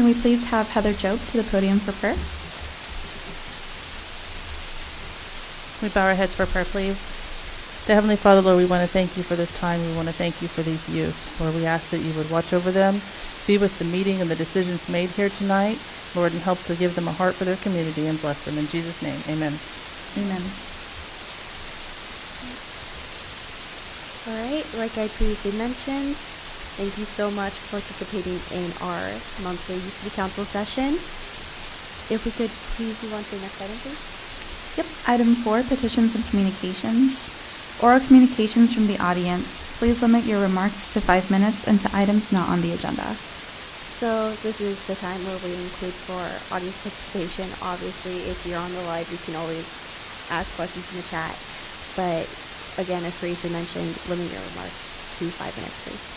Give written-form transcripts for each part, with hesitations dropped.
Can we please have Heather Jobe to the podium for prayer? We bow our heads for prayer, please. Dear Heavenly Father, Lord, we want to thank you for this time. We want to thank you for these youth. Lord, we ask that you would watch over them, be with the meeting and the decisions made here tonight, Lord, and help to give them a heart for their community and bless them. In Jesus' name, amen. Amen. All right, like I previously mentioned, thank you so much for participating in our monthly Youth City Council session. If we could please move on to the next item, please. Yep. Item 4, petitions and communications. Oral communications from the audience. Please limit your remarks to 5 minutes and to items not on the agenda. So this is the time where we include for audience participation. Obviously, if you're on the live, you can always ask questions in the chat. But again, as previously mentioned, limit your remarks to 5 minutes, please.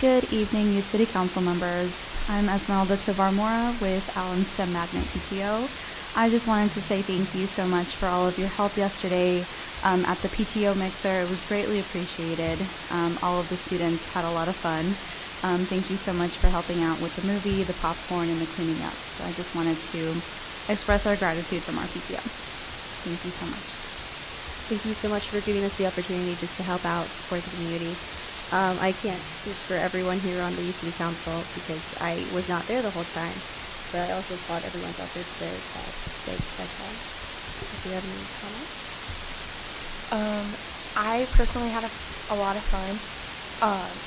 Good evening, Youth City Council members. I'm Esmeralda Tovar-Mora with Allen STEM Magnet PTO. I just wanted to say thank you so much for all of your help yesterday at the PTO mixer. It was greatly appreciated. All of the students had a lot of fun. Thank you so much for helping out with the movie, the popcorn, and the cleaning up. So I just wanted to express our gratitude from our PTO. Thank you so much. Thank you so much for giving us the opportunity just to help out, support the community. I can't speak for everyone here on the Youth City Council because I was not there the whole time. But I also applaud everyone's efforts there. That's all. Do you have any comments? I personally had a lot of fun,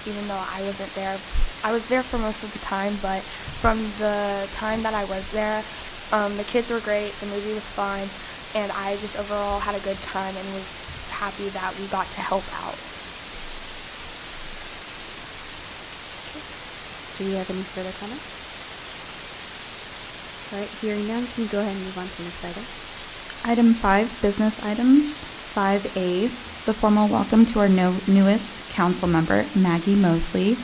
even though I wasn't there. I was there for most of the time, but from the time that I was there, the kids were great, the movie was fun, and I just overall had a good time and was happy that we got to help out. Do we have any further comments? All right, hearing none, can you go ahead and move on to the next item? Item 5, business items. 5A, the formal welcome to our newest council member, Maggie Mosley.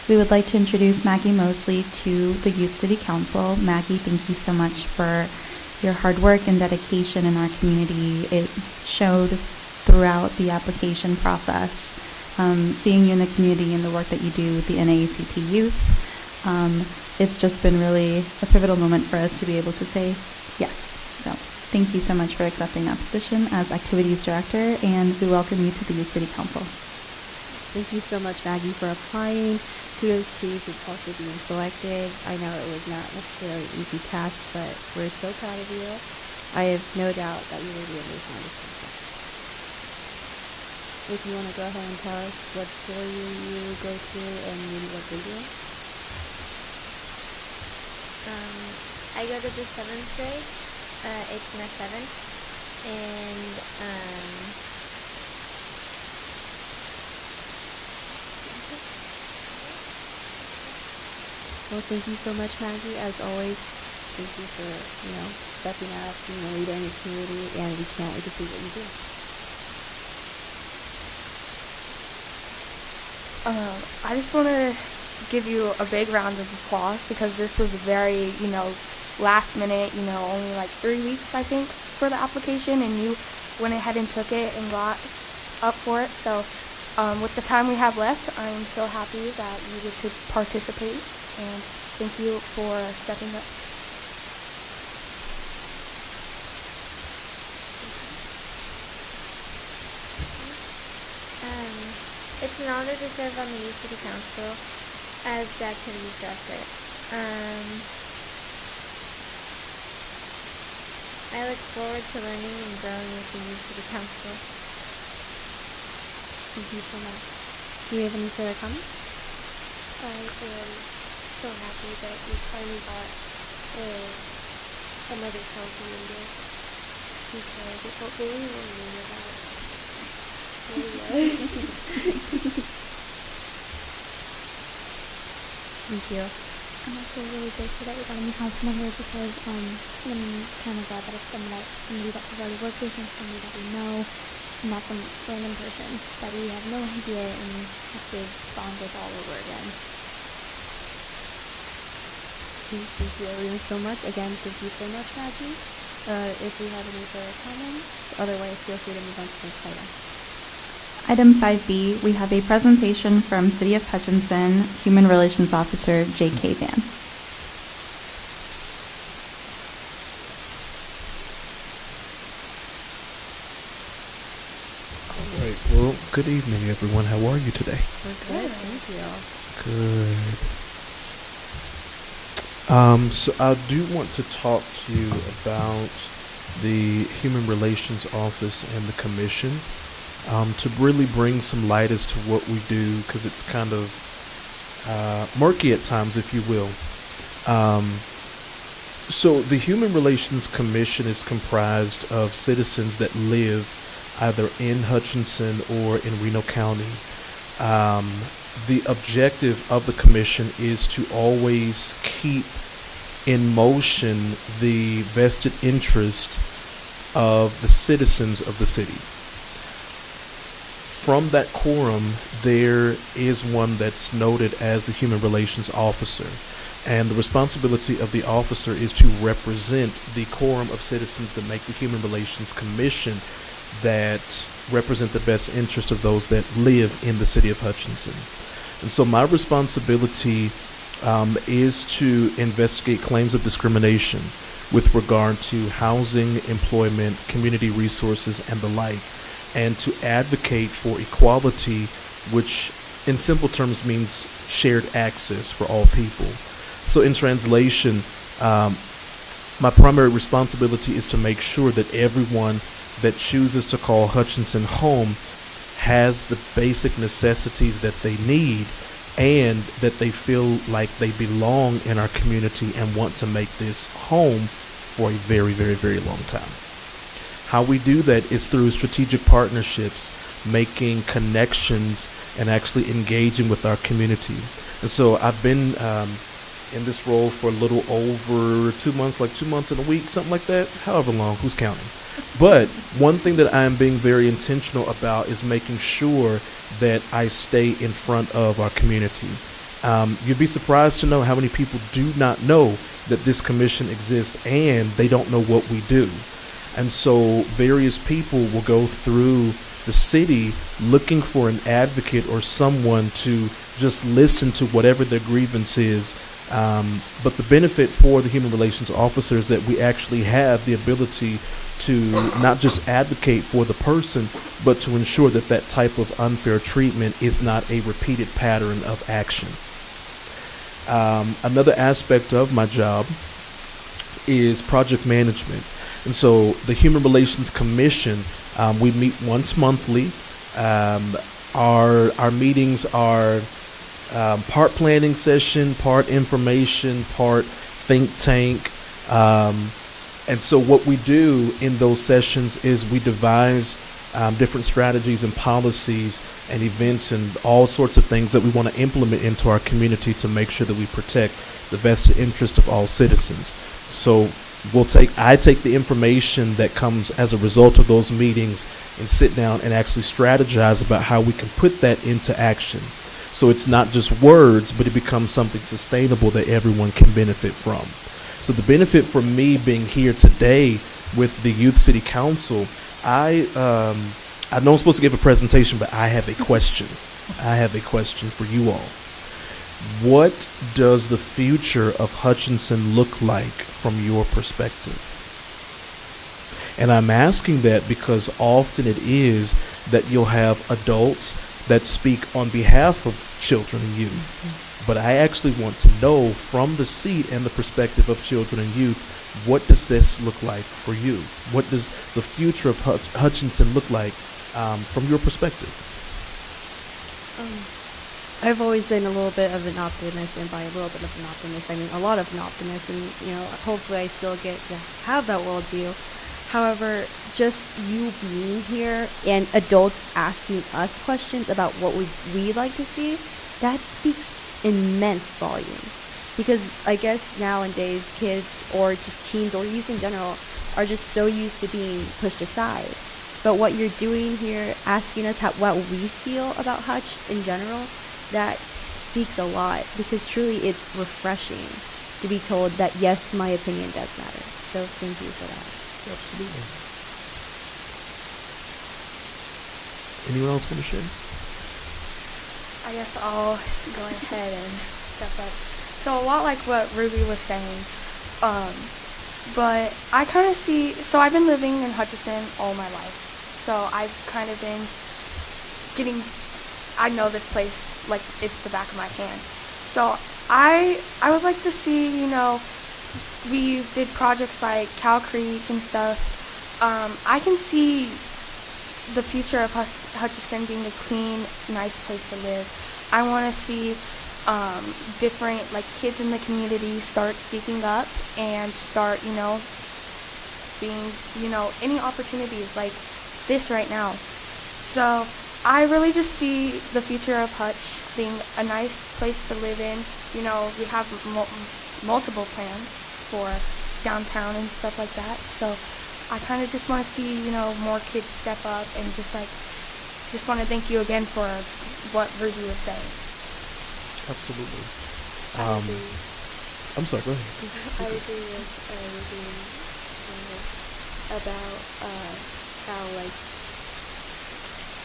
We would like to introduce Maggie Mosley to the Youth City Council. Maggie, thank you so much for your hard work and dedication in our community. It showed throughout the application process. Seeing you in the community and the work that you do with the NAACP youth, it's just been really a pivotal moment for us to be able to say yes. So thank you so much for accepting that position as Activities Director, and we welcome you to the Youth City Council. Thank you so much, Maggie, for applying. Kudos to you for also being selected. I know it was not necessarily an easy task, but we're so proud of you. I have no doubt that you will be amazing on this council. If you want to go ahead and tell us what school you go to and maybe what they do. I go to the 7th grade, HMS 7, and well, thank you so much, Maggie. As always, thank you for, stepping up, being a leader in the community, and we can't wait to see what you do. I just want to give you a big round of applause because this was very, last minute, only like 3 weeks, I think, for the application, and you went ahead and took it and got up for it. So with the time we have left, I'm so happy that you get to participate, and thank you for stepping up. It's an honor to serve on the Youth City Council as the Activities Director. I look forward to learning and growing with the Youth City Council. Thank you so much. Do you have any further comments? I am so happy that we finally got another council member because it felt very lonely without Thank you. I'm also really grateful that we got a new council member because I'm kind of glad that it's somebody that we've already worked with and somebody that we know, and not some random person that we have no idea and have to bond with all over again. Thank you everyone so much. Again, thank you so much, Maggie. If we have any further comments, otherwise feel free to move on to the next item. Item 5B, we have a presentation from City of Hutchinson Human Relations Officer J.K. Van. All right. Well, good evening, everyone. How are you today? We're good, thank you. Good. So I do want to talk to you about the Human Relations Office and the Commission, to really bring some light as to what we do, because it's kind of murky at times, if you will. So the Human Relations Commission is comprised of citizens that live either in Hutchinson or in Reno County. The objective of the commission is to always keep in motion the vested interest of the citizens of the city. From that quorum, there is one that's noted as the Human Relations Officer. And the responsibility of the officer is to represent the quorum of citizens that make the Human Relations Commission, that represent the best interest of those that live in the city of Hutchinson. And so my responsibility is to investigate claims of discrimination with regard to housing, employment, community resources, and the like, and to advocate for equality, which in simple terms means shared access for all people. So in translation, my primary responsibility is to make sure that everyone that chooses to call Hutchinson home has the basic necessities that they need, and that they feel like they belong in our community and want to make this home for a very, very, very long time. How we do that is through strategic partnerships, making connections, and actually engaging with our community. And so I've been in this role for a little over 2 months, like 2 months and a week, something like that, however long, who's counting? But one thing that I am being very intentional about is making sure that I stay in front of our community. You'd be surprised to know how many people do not know that this commission exists, and they don't know what we do. And so various people will go through the city looking for an advocate or someone to just listen to whatever their grievance is. But the benefit for the Human Relations Officer is that we actually have the ability to not just advocate for the person, but to ensure that that type of unfair treatment is not a repeated pattern of action. Another aspect of my job is project management. And so the Human Relations Commission, we meet once monthly. Our meetings are part planning session, part information, part think tank. And so what we do in those sessions is we devise different strategies and policies and events and all sorts of things that we want to implement into our community to make sure that we protect the vested interest of all citizens. So I take the information that comes as a result of those meetings and sit down and actually strategize about how we can put that into action. So it's not just words, but it becomes something sustainable that everyone can benefit from. So the benefit for me being here today with the Youth City Council, I know I'm supposed to give a presentation, but I have a question. I have a question for you all. What does the future of Hutchinson look like from your perspective? And I'm asking that because often it is that you'll have adults that speak on behalf of children and youth. But I actually want to know from the seat and the perspective of children and youth, what does this look like for you? What does the future of Hutchinson look like from your perspective? I've always been a little bit of an optimist, and by a little bit of an optimist, I mean a lot of an optimist, and hopefully I still get to have that worldview. However, just you being here and adults asking us questions about what we'd like to see, that speaks immense volumes. Because I guess nowadays kids or just teens or youth in general are just so used to being pushed aside. But what you're doing here, asking us what we feel about Hutch in general, that speaks a lot, because truly it's refreshing to be told that yes, my opinion does matter. So thank you for that. Absolutely. Anyone else want to share? I guess I'll go ahead and step up. So a lot like what Ruby was saying, but I kind of see, so I've been living in Hutchinson all my life. So I've kind of been I know this place like it's the back of my hand. So I would like to see, we did projects like Cow Creek and stuff. I can see the future of Hutchinson being a clean, nice place to live. I want to see different kids in the community start speaking up and start, being, any opportunities like this right now. So I really just see the future of Hutch being a nice place to live in. We have multiple plans for downtown and stuff like that. So I kind of just want to see, more kids step up and just want to thank you again for what Ruby was saying. Absolutely. I agree. I'm sorry, go ahead. I agree with Ruby about how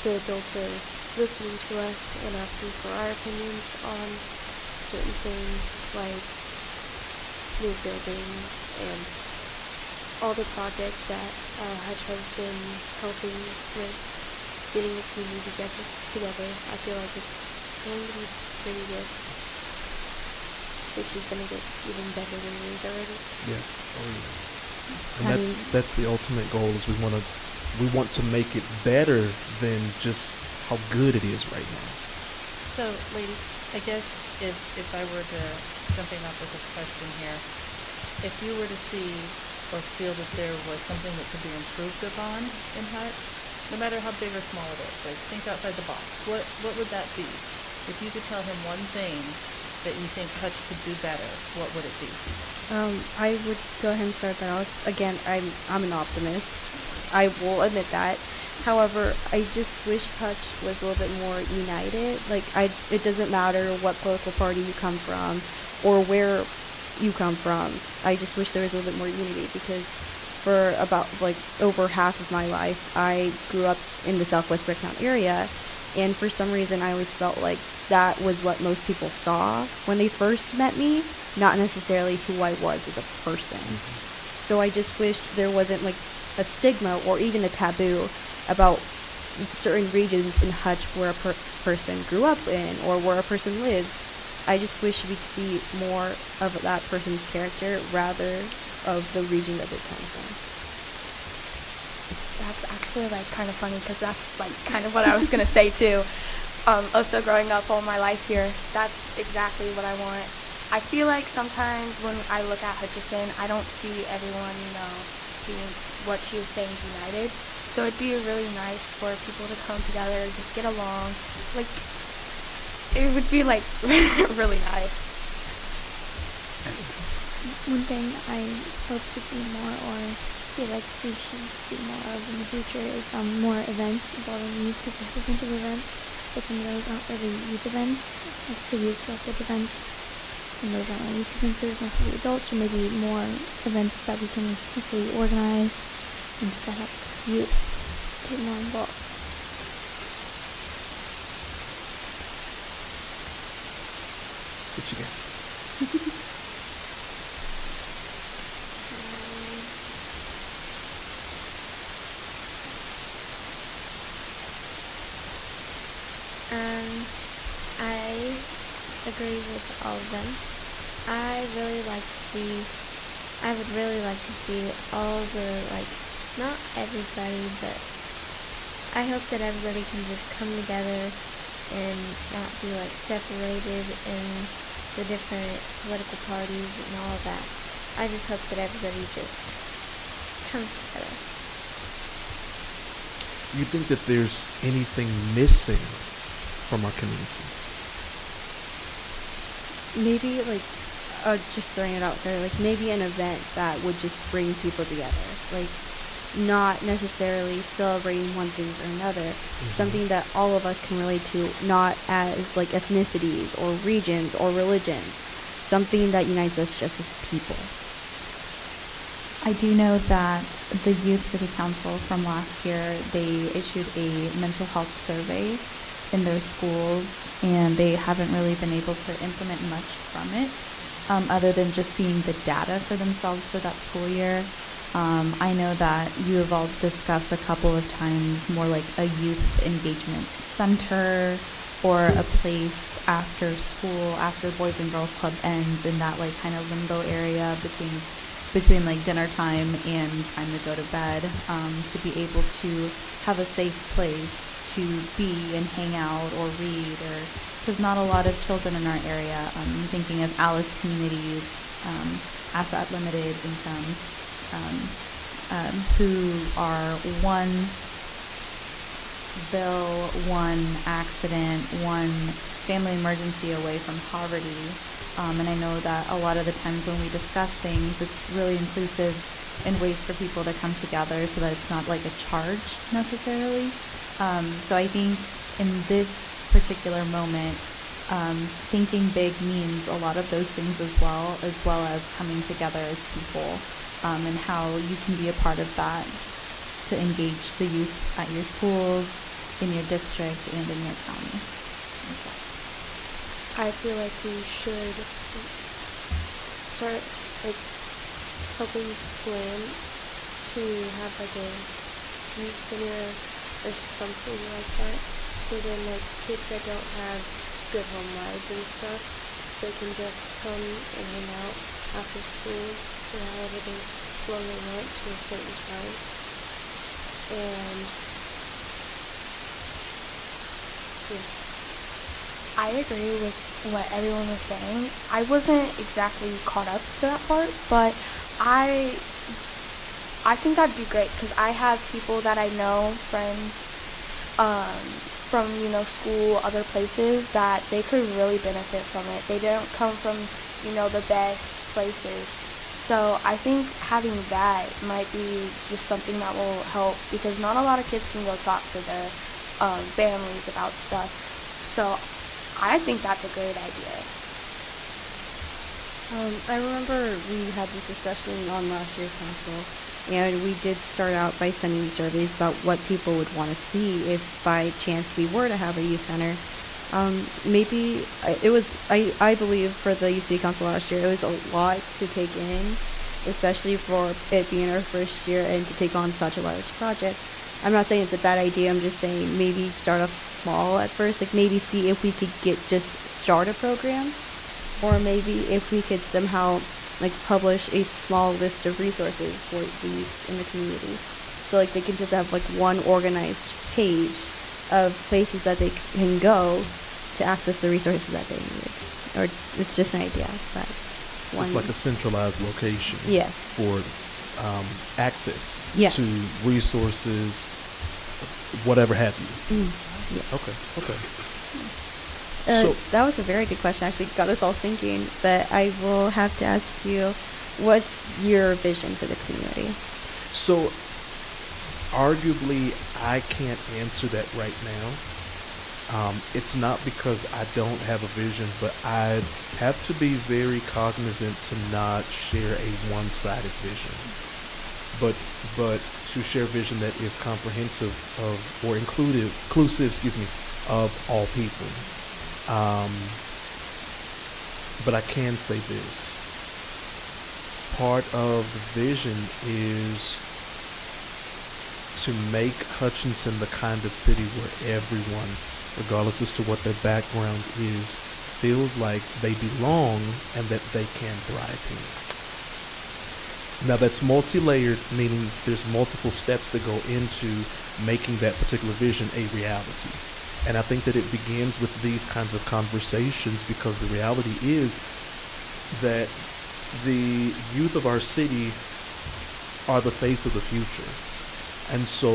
the adults are listening to us and asking for our opinions on certain things like new buildings and all the projects that Hutch has been helping with getting the community together. I feel like it's going to be pretty good. Which is going to get even better than it is already. Yeah. Oh, yeah. And that's the ultimate goal is we want to make it better than just how good it is right now. So, ladies, I guess if I were to jumping up with a question here, if you were to see or feel that there was something that could be improved upon in Hutch, no matter how big or small it is, think outside the box, what would that be? If you could tell him one thing that you think Hutch could do better, what would it be? I would go ahead and start that off. Again, I'm an optimist. I will admit that. However, I just wish Hutch was a little bit more united. It doesn't matter what political party you come from or where you come from. I just wish there was a little bit more unity because for about over half of my life, I grew up in the Southwest Bricktown area, and for some reason, I always felt like that was what most people saw when they first met me, not necessarily who I was as a person. Mm-hmm. So I just wished there wasn't a stigma or even a taboo about certain regions in Hutch where a person grew up in or where a person lives. I just wish we'd see more of that person's character rather of the region that they come from. That's actually kind of funny because that's kind of what I was going to say too. Also growing up all my life here, that's exactly what I want. I feel like sometimes when I look at Hutchinson, I don't see everyone, being what she was saying, united. So it'd be really nice for people to come together, just get along. It would be really nice. One thing I hope to see more or feel like we should see more of in the future is more events involving youth, because there's a bunch of events, but some of those aren't really youth events, city-accepted events, and those aren't really youth events, there's mostly adults, or maybe more events that we can hopefully organize and set up youth to get more involved. What you got? I agree with all of them. I would really like to see all the, not everybody, but I hope that everybody can just come together and not be, separated in the different political parties and all of that. I just hope that everybody just comes together. You think that there's anything missing from our community? Maybe just throwing it out there, maybe an event that would just bring people together, not necessarily celebrating one thing or another, mm-hmm. Something that all of us can relate to, not as ethnicities or regions or religions, something that unites us just as people. I do know that the Youth City Council from last year, they issued a mental health survey in their schools, and they haven't really been able to implement much from it, other than just seeing the data for themselves for that school year. I know that you have all discussed a couple of times more like a youth engagement center or a place after school, after Boys and Girls Club ends, in that like kind of limbo area between like dinner time and time to go to bed, to be able to have a safe place to be and hang out or read, or because not a lot of children in our area, I'm thinking of Alice communities, asset limited income, who are one bill, one accident, one family emergency away from poverty. And I know that a lot of the times when we discuss things, it's really inclusive in ways for people to come together so that it's not like a charge necessarily. So I think in this particular moment, thinking big means a lot of those things as well as coming together as people, and how you can be a part of that to engage the youth at your schools, in your district, and in your county. I feel like we should start like helping plan to have like a youth center or something like that. So then like kids that don't have good home lives and stuff, they can just come and hang out after school or however long they want to a certain time. And yeah. I agree with what everyone was saying. I wasn't exactly caught up to that part, but I think that'd be great because I have people that I know, friends, from school, other places, that they could really benefit from it. They don't come from the best places, so I think having that might be just something that will help, because not a lot of kids can go talk to their families about stuff. So I think that's a great idea. I remember we had this discussion on last year's council, and we did start out by sending surveys about what people would want to see if by chance we were to have a youth center. Maybe it was, I believe for the UC Council last year, it was a lot to take in, especially for it being our first year and to take on such a large project. I'm not saying it's a bad idea, I'm just saying maybe start off small at first, like maybe see if we could start a program, or maybe if we could somehow like publish a small list of resources for the youth in the community. So like they can just have like one organized page of places that they can go to access the resources that they need. Or it's just an idea. But so it's like a centralized location. Yes. For access. Yes. To resources, whatever have you. Yes. Okay. So that was a very good question. Actually, got us all thinking. But I will have to ask you, what's your vision for the community? So, arguably, I can't answer that right now. It's not because I don't have a vision, but I have to be very cognizant to not share a one-sided vision, but to share vision that is comprehensive of or inclusive, of all people. But I can say this. Part of the vision is to make Hutchinson the kind of city where everyone, regardless as to what their background is, feels like they belong and that they can thrive here. Now that's multi-layered, meaning there's multiple steps that go into making that particular vision a reality. And I think that it begins with these kinds of conversations, because the reality is that the youth of our city are the face of the future. And so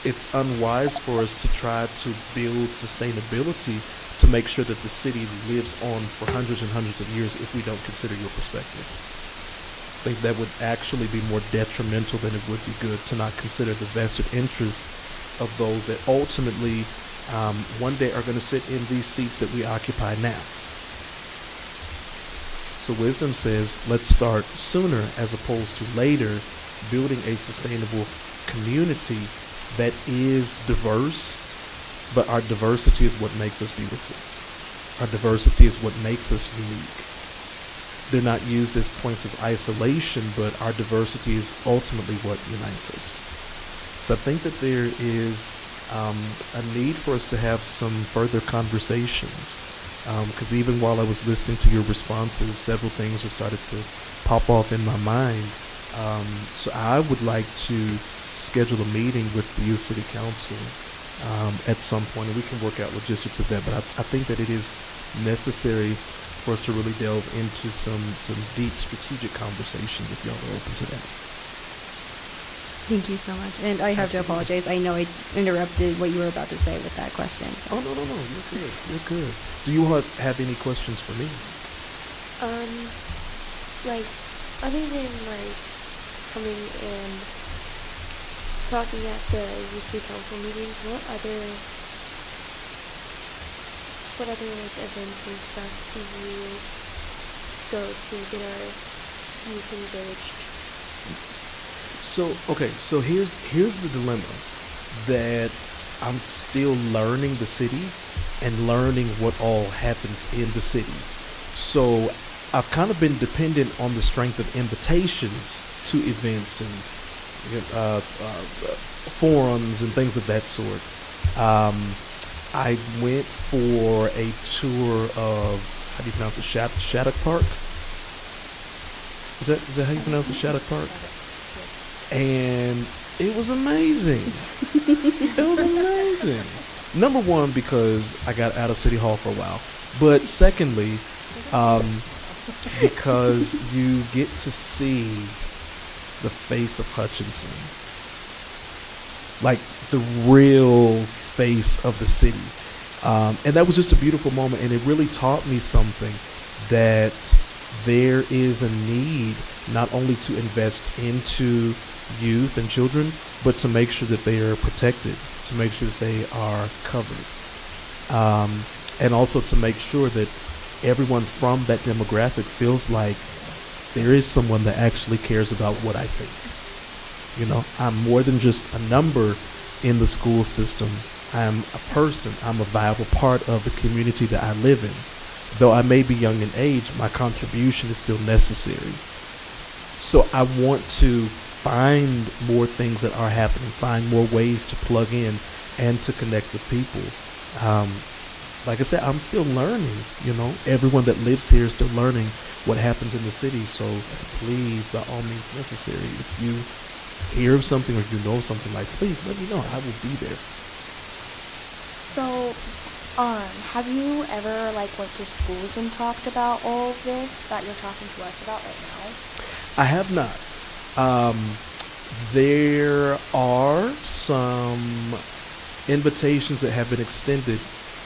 it's unwise for us to try to build sustainability to make sure that the city lives on for hundreds and hundreds of years if we don't consider your perspective. I think that would actually be more detrimental than it would be good to not consider the vested interest of those that ultimately one day are going to sit in these seats that we occupy now. So wisdom says, let's start sooner as opposed to later, building a sustainable community that is diverse, but our diversity is what makes us beautiful. Our diversity is what makes us unique. They're not used as points of isolation, but our diversity is ultimately what unites us. So I think that there is a need for us to have some further conversations, because even while I was listening to your responses, several things have started to pop off in my mind. So I would like to schedule a meeting with the Youth City Council at some point, and we can work out logistics of that. But I think that it is necessary for us to really delve into some deep strategic conversations if y'all are open to that. Thank you so much. And I have to apologize. I know I interrupted what you were about to say with that question. Oh, no. You're good. You're good. Do you have any questions for me? Like, other than, like, coming and talking at the UC council meetings, what other like events and stuff do you go to get our youth engaged? So here's the dilemma that I'm still learning the city and learning what all happens in the city. So I've kind of been dependent on the strength of invitations to events and forums and things of that sort. I went for a tour of, how do you pronounce it, Shattuck Park? Is that how you pronounce it, Shattuck Park? And it was amazing. It was amazing. Number one, because I got out of City Hall for a while. But secondly, because you get to see the face of Hutchinson. Like the real face of the city. And that was just a beautiful moment, and it really taught me something, that there is a need not only to invest into youth and children, but to make sure that they are protected, to make sure that they are covered, and also to make sure that everyone from that demographic feels like there is someone that actually cares about what I think. You know, I'm more than just a number in the school system. I'm a person. I'm a viable part of the community that I live in. Though I may be young in age, my contribution is still necessary. So I want to find more things that are happening, find more ways to plug in and to connect with people. Like I said, I'm still learning, you know. Everyone that lives here is still learning what happens in the city. So please, by all means necessary, if you hear of something or you know something, like, please let me know. I will be there. So, have you ever went to schools and talked about all of this that you're talking to us about right now? I have not. There are some invitations that have been extended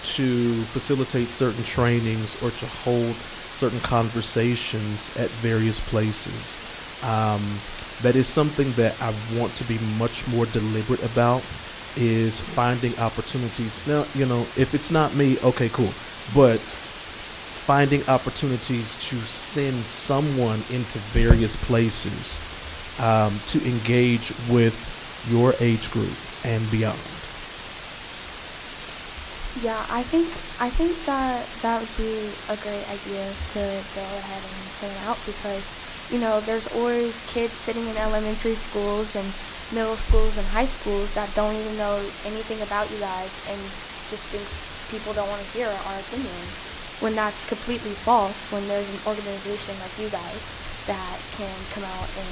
to facilitate certain trainings or to hold certain conversations at various places. That is something that I want to be much more deliberate about, is finding opportunities. Now, you know, if it's not me, okay, cool. But finding opportunities to send someone into various places to engage with your age group and beyond. Yeah, I think that would be a great idea to go ahead and plan out, because, you know, there's always kids sitting in elementary schools and middle schools and high schools that don't even know anything about you guys and just thinks people don't want to hear our opinion, when that's completely false, when there's an organization like you guys that can come out and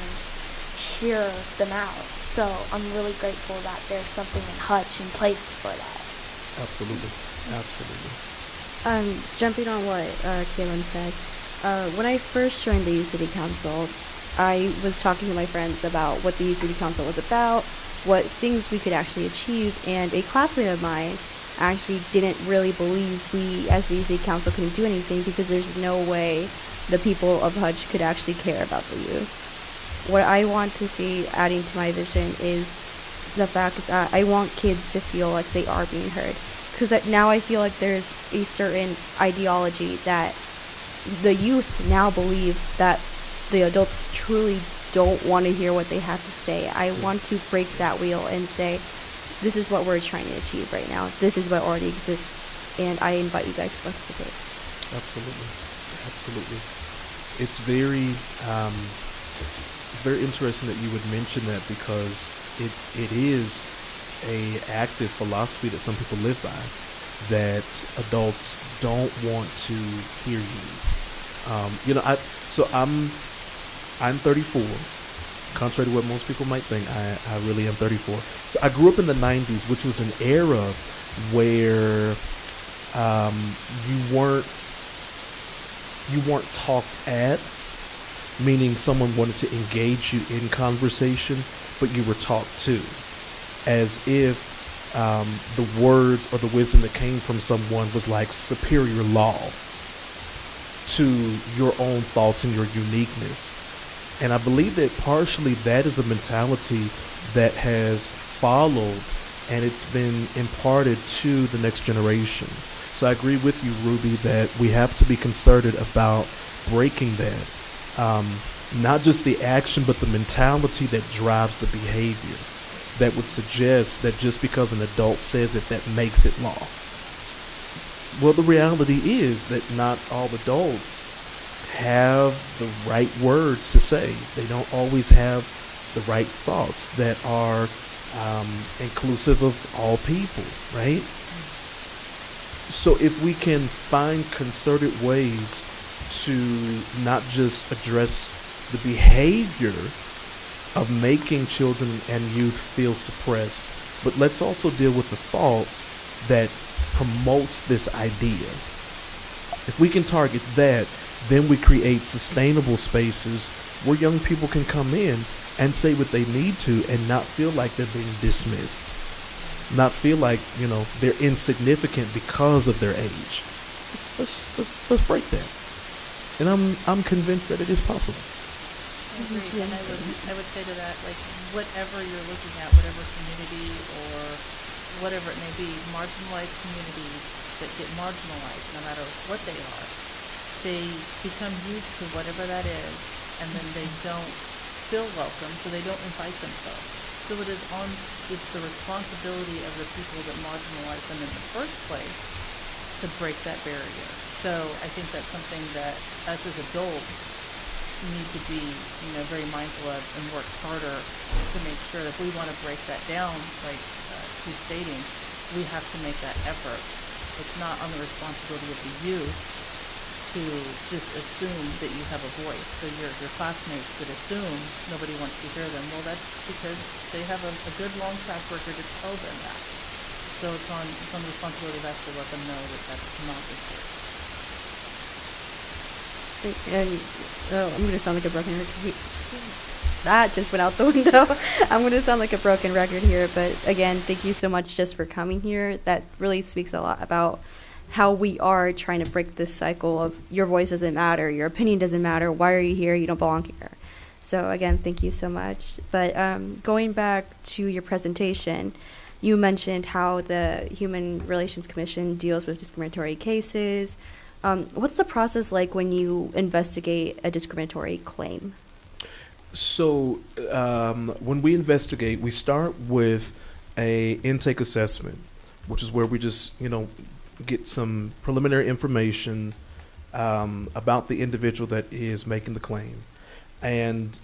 hear them out. So I'm really grateful that there's something in Hutch in place for that. Absolutely. Absolutely. Jumping on what Kaylin said, when I first joined the Youth City Council, I was talking to my friends about what the Youth City Council was about, what things we could actually achieve, and a classmate of mine actually didn't really believe we, as the Youth City Council, couldn't do anything because there's no way the people of Hutch could actually care about the youth. What I want to see adding to my vision is the fact that I want kids to feel like they are being heard. Because now I feel like there's a certain ideology that the youth now believe that the adults truly don't want to hear what they have to say. I want to break that wheel and say, this is what we're trying to achieve right now. This is what already exists, and I invite you guys to participate. Absolutely, absolutely. It's very interesting that you would mention that, because it is a active philosophy that some people live by, that adults don't want to hear you. I'm 34. Contrary to what most people might think, I really am 34. So I grew up in the 90s, which was an era where you weren't talked at, meaning someone wanted to engage you in conversation, but you were talked to, as if the words or the wisdom that came from someone was like superior law to your own thoughts and your uniqueness. And I believe that partially that is a mentality that has followed, and it's been imparted to the next generation. So I agree with you, Ruby, that we have to be concerted about breaking that. Not just the action, but the mentality that drives the behavior, that would suggest that just because an adult says it, that makes it law. Well, the reality is that not all adults have the right words to say. They don't always have the right thoughts that are inclusive of all people, right? So if we can find concerted ways to not just address the behavior of making children and youth feel suppressed, but let's also deal with the thought that promotes this idea. If we can target that, then we create sustainable spaces where young people can come in and say what they need to and not feel like they're being dismissed, not feel like, they're insignificant because of their age. Let's break that. And I'm convinced that it is possible. I agree, and I would say to that, like, whatever you're looking at, whatever community or whatever it may be, marginalized communities that get marginalized, no matter what they are, they become used to whatever that is, and then they don't feel welcome, so they don't invite themselves. So it's the responsibility of the people that marginalize them in the first place to break that barrier. So I think that's something that us as adults need to be, very mindful of and work harder to make sure that if we want to break that down, like she's stating, we have to make that effort. It's not on the responsibility of the youth to just assume that you have a voice. So your classmates that assume nobody wants to hear them, well, that's because they have a good long track record to tell them that. So it's on the responsibility of us to let them know that that's not the case. And I'm going to sound like a broken record. That just went out the window. I'm going to sound like a broken record here. But again, thank you so much just for coming here. That really speaks a lot about how we are trying to break this cycle of your voice doesn't matter, your opinion doesn't matter, why are you here, you don't belong here. So again, thank you so much. But going back to your presentation, you mentioned how the Human Relations Commission deals with discriminatory cases. What's the process like when you investigate a discriminatory claim? So when we investigate, we start with a intake assessment, which is where we just, get some preliminary information about the individual that is making the claim. And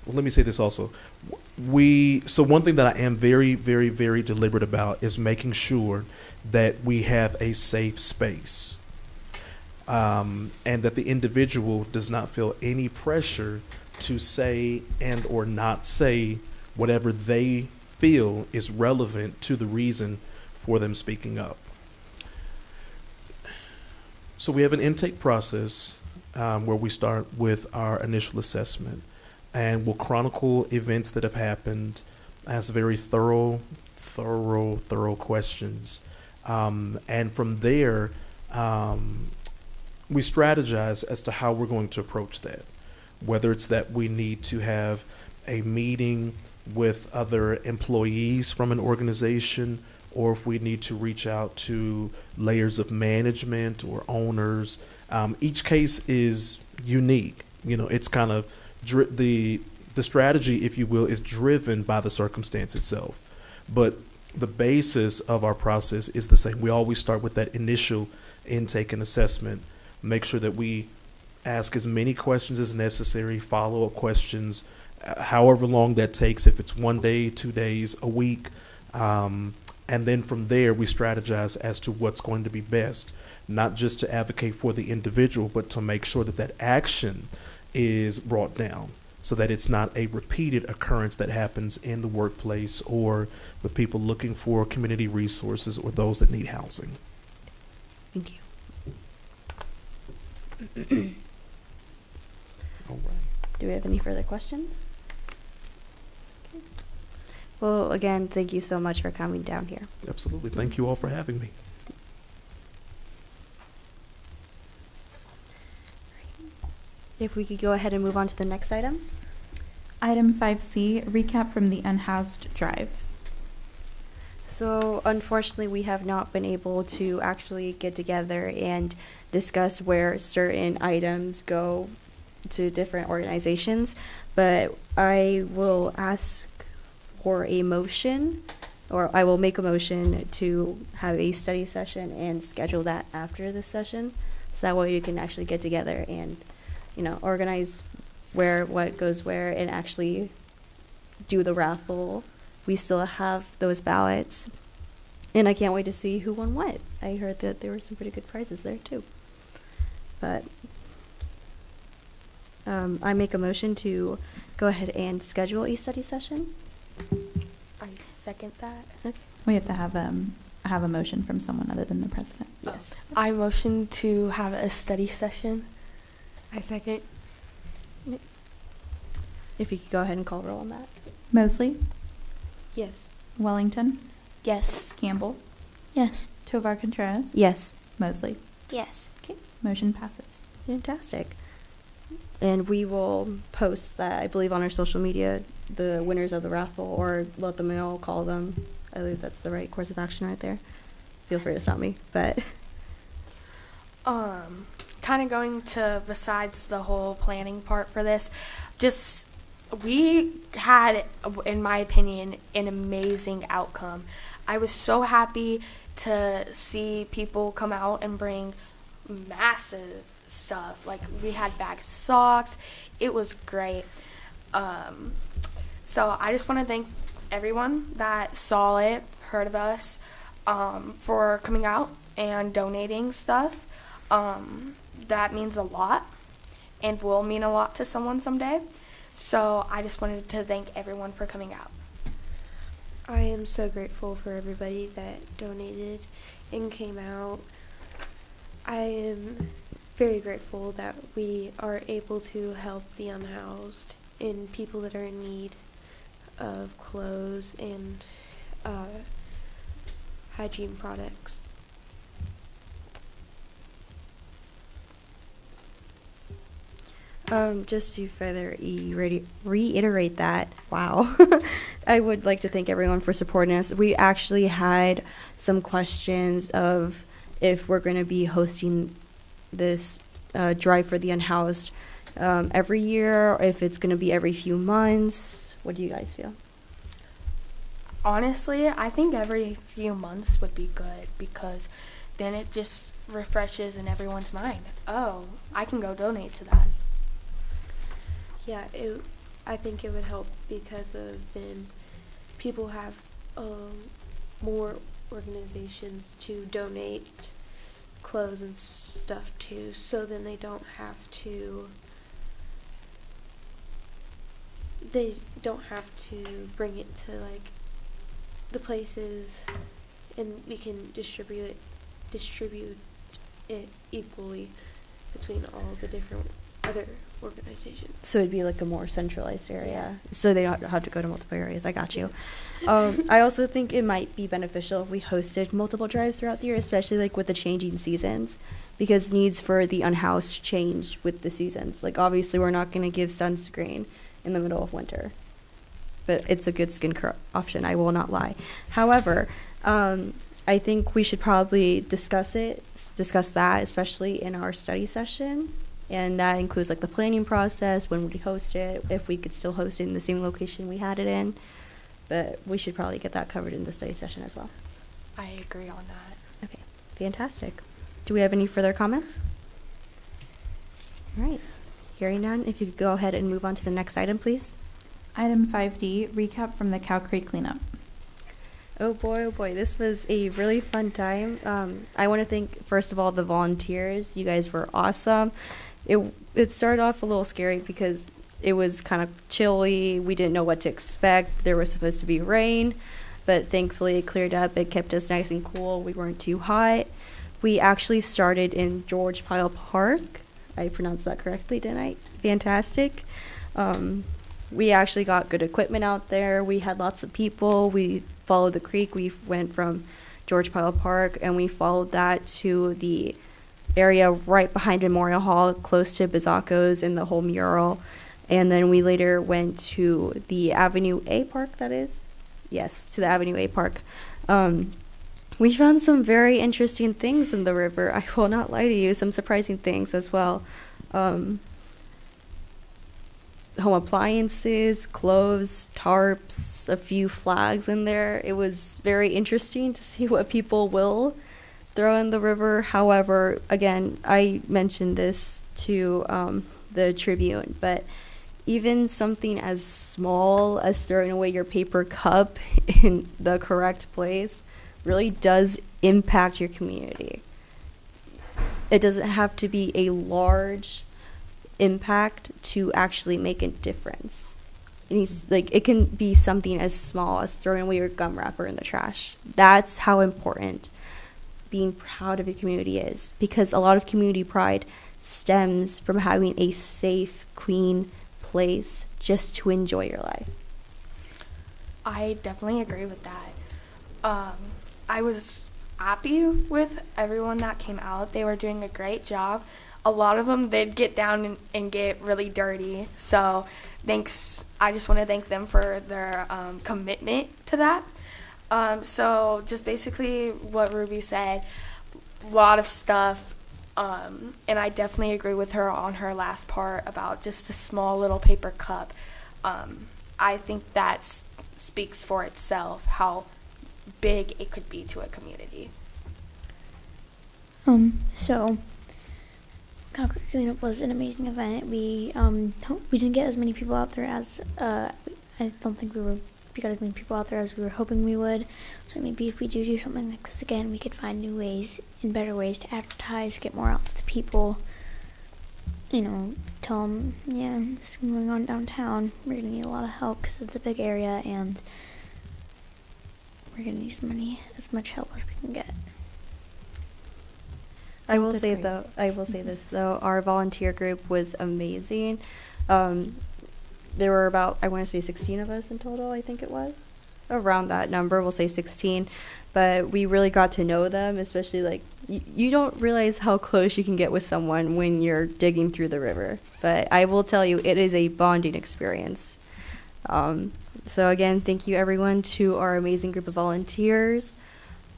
let me say this also. So one thing that I am very, very, very deliberate about is making sure that we have a safe space. And that the individual does not feel any pressure to say and or not say whatever they feel is relevant to the reason for them speaking up. So we have an intake process where we start with our initial assessment, and we'll chronicle events that have happened, ask very thorough questions. And from there, we strategize as to how we're going to approach that, whether it's that we need to have a meeting with other employees from an organization or if we need to reach out to layers of management or owners. Each case is unique. It's kind of the strategy, if you will, is driven by the circumstance itself. But the basis of our process is the same. We always start with that initial intake and assessment, make sure that we ask as many questions as necessary, follow-up questions, however long that takes, if it's 1 day, 2 days, a week. And then from there, we strategize as to what's going to be best, not just to advocate for the individual, but to make sure that that action is brought down so that it's not a repeated occurrence that happens in the workplace or with people looking for community resources or those that need housing. Thank you. All right. Do we have any further questions? Okay. Well, again, thank you so much for coming down here. Absolutely. Thank you all for having me. If we could go ahead and move on to the next item. Item 5C, recap from the unhoused drive. So unfortunately, we have not been able to actually get together and discuss where certain items go to different organizations, but I will ask for a motion, or I will make a motion to have a study session and schedule that after this session, so that way you can actually get together and organize what goes where and actually do the raffle. We still have those ballots, and I can't wait to see who won what. I heard that there were some pretty good prizes there too. But I make a motion to go ahead and schedule a study session. I second that. Okay. We have to have a motion from someone other than the president. Yes. I motion to have a study session. I second. If you could go ahead and call roll on that. Mosley, Yes. Wellington, Yes. Campbell, Yes. Tovar Contreras, Yes. Mosley. Yes. Motion passes. Fantastic. And we will post that, I believe, on our social media, the winners of the raffle, or let them know, call them. I believe that's the right course of action right there. Feel free to stop me, but Kind of going to, besides the whole planning part for this, just we had, in my opinion, an amazing outcome. I was so happy to see people come out and bring massive stuff. Like, we had bags of socks. It was great. So I just want to thank everyone that saw it, heard of us, for coming out and donating stuff. That means a lot and will mean a lot to someone someday. So I just wanted to thank everyone for coming out. I am so grateful for everybody that donated and came out. I am very grateful that we are able to help the unhoused and people that are in need of clothes and hygiene products. Just to further reiterate that, wow, I would like to thank everyone for supporting us. We actually had some questions of if we're going to be hosting this drive for the unhoused every year, or if it's going to be every few months. What do you guys feel? Honestly, I think every few months would be good, because then it just refreshes in everyone's mind. Oh, I can go donate to that. Yeah, I think it would help because of then people have more organizations to donate clothes and stuff to, so then they don't have to bring it to like the places, and we can distribute it equally between all the different other organizations. So it'd be like a more centralized area, so they don't have to go to multiple areas. I got you. I also think it might be beneficial if we hosted multiple drives throughout the year, especially like with the changing seasons, because needs for the unhoused change with the seasons. Like, obviously we're not going to give sunscreen in the middle of winter, but it's a good skincare option, I will not lie. However, I think we should probably discuss that, especially in our study session. And that includes like the planning process, when we host it, if we could still host it in the same location we had it in. But we should probably get that covered in the study session as well. I agree on that. Okay, fantastic. Do we have any further comments? All right, hearing none, if you could go ahead and move on to the next item, please. Item 5D, recap from the Cow Creek cleanup. Oh boy, this was a really fun time. I want to thank, first of all, the volunteers. You guys were awesome. It started off a little scary because it was kind of chilly. We didn't know what to expect. There was supposed to be rain, but thankfully it cleared up. It kept us nice and cool. We weren't too hot. We actually started in George Pyle Park. I pronounced that correctly, didn't I? Fantastic. We actually got good equipment out there. We had lots of people. We followed the creek. We went from George Pyle Park, and we followed that to the area right behind Memorial Hall, close to Bizacco's and the whole mural. And then we later went to the Avenue A Park, that is? Yes, to the Avenue A Park. We found some very interesting things in the river. I will not lie to you, some surprising things as well. Home appliances, clothes, tarps, a few flags in there. It was very interesting to see what people will throw in the river. However, again, I mentioned this to the Tribune, but even something as small as throwing away your paper cup in the correct place really does impact your community. It doesn't have to be a large impact to actually make a difference. It can be something as small as throwing away your gum wrapper in the trash. That's how important being proud of your community is, because a lot of community pride stems from having a safe, clean place just to enjoy your life. I definitely agree with that. I was happy with everyone that came out. They were doing a great job. A lot of them did get down and get really dirty. So thanks. I just want to thank them for their commitment to that. So just basically what Ruby said, a lot of stuff. And I definitely agree with her on her last part about just a small little paper cup. I think that speaks for itself, how big it could be to a community. So Cow Creek Cleanup was an amazing event. We didn't get as many people out there as I don't think we got as many people out there as we were hoping we would. So maybe if we do something like this again, we could find new ways and better ways to advertise, get more out to the people. You know, tell them, yeah, this is going on downtown. We're gonna need a lot of help because it's a big area, and we're gonna need as much help as we can get. I will say this though, our volunteer group was amazing. There were about, I want to say 16 of us in total, I think it was. Around that number, we'll say 16. But we really got to know them, especially like, you don't realize how close you can get with someone when you're digging through the river. But I will tell you, it is a bonding experience. So again, thank you everyone to our amazing group of volunteers.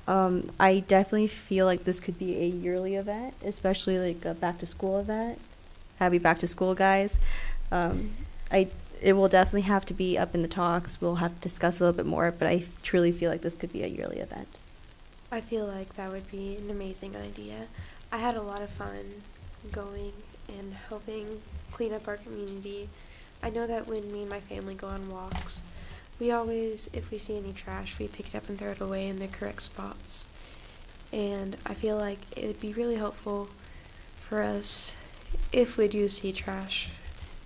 I definitely feel like this could be a yearly event, especially like a back to school event. Happy back to school, guys. It will definitely have to be up in the talks. We'll have to discuss a little bit more, but I truly feel like this could be a yearly event. I feel like that would be an amazing idea. I had a lot of fun going and helping clean up our community. I know that when me and my family go on walks, we always, if we see any trash, we pick it up and throw it away in the correct spots. And I feel like it would be really helpful for us if we do see trash.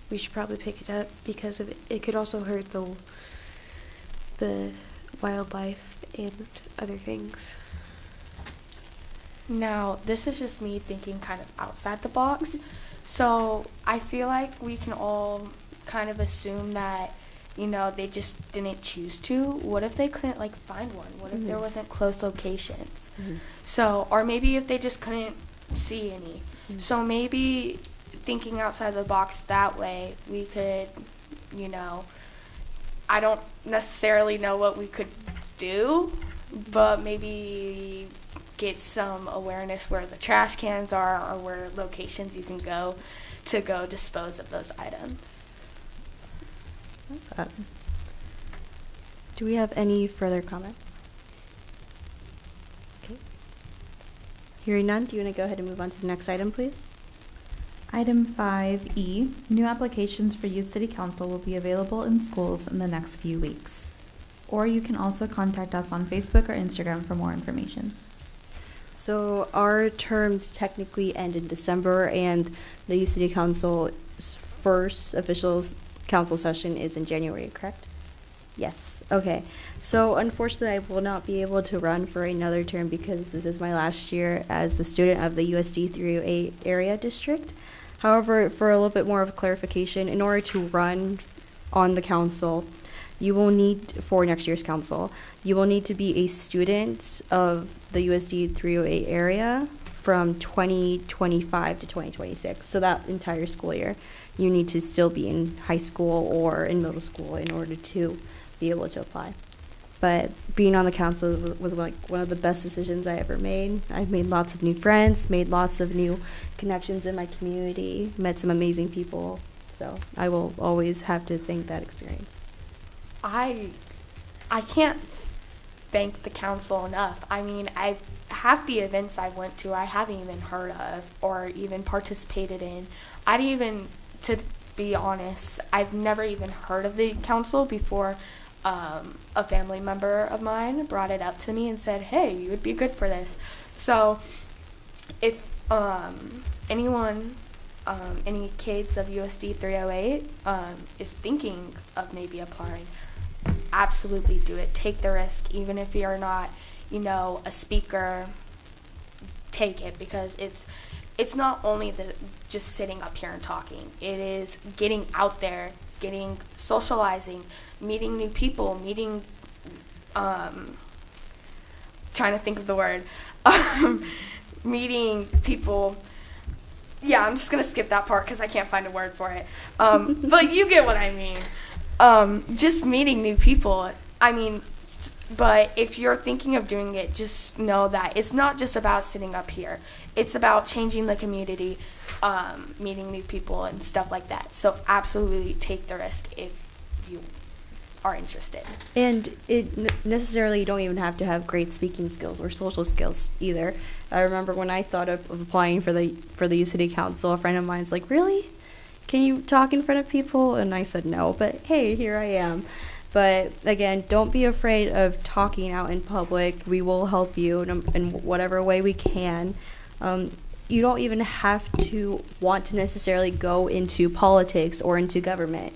We should probably pick it up because it could also hurt the wildlife and other things. Now, this is just me thinking kind of outside the box. So I feel like we can all kind of assume that, you know, they just didn't choose to. What if they couldn't like find one? What if there wasn't close locations? So, or maybe if they just couldn't see any. So maybe thinking outside the box that way, we could, you know, I don't necessarily know what we could do, but maybe get some awareness where the trash cans are or where locations you can go to go dispose of those items. Do we have any further comments? Okay. Hearing none, do you want to go ahead and move on to the next item, please? Item 5E, new applications for Youth City Council will be available in schools in the next few weeks. Or you can also contact us on Facebook or Instagram for more information. So our terms technically end in December, and the Youth City Council's first official council session is in January, correct? Yes. Okay. So unfortunately, I will not be able to run for another term because this is my last year as a student of the USD 308 area district. However, for a little bit more of clarification, in order to run on the council, you will need, for next year's council, you will need to be a student of the USD 308 area from 2025 to 2026. So that entire school year, you need to still be in high school or in middle school in order to be able to apply. But being on the council was like one of the best decisions I ever made. I've made lots of new friends, made lots of new connections in my community, met some amazing people. So I will always have to thank that experience. I can't thank the council enough. I mean, half the events I went to I haven't even heard of or even participated in. To be honest, I've never even heard of the council before. A family member of mine brought it up to me and said, hey, you would be good for this. So if anyone, any kids of USD 308 is thinking of maybe applying, absolutely do it. Take the risk. Even if you're not, a speaker, take it, because it's not only just sitting up here and talking. It is getting out there, socializing, meeting new people, trying to think of the word, meeting people. Yeah, I'm just going to skip that part because I can't find a word for it. But you get what I mean. Just meeting new people. But if you're thinking of doing it, just know that it's not just about sitting up here. It's about changing the community, meeting new people and stuff like that. So absolutely take the risk if you are interested. And it necessarily, you don't even have to have great speaking skills or social skills either. I remember when I thought of applying for the Youth City Council, a friend of mine's like, really? Can you talk in front of people? And I said no, but hey, here I am. But again, don't be afraid of talking out in public. We will help you in whatever way we can. You don't even have to want to necessarily go into politics or into government.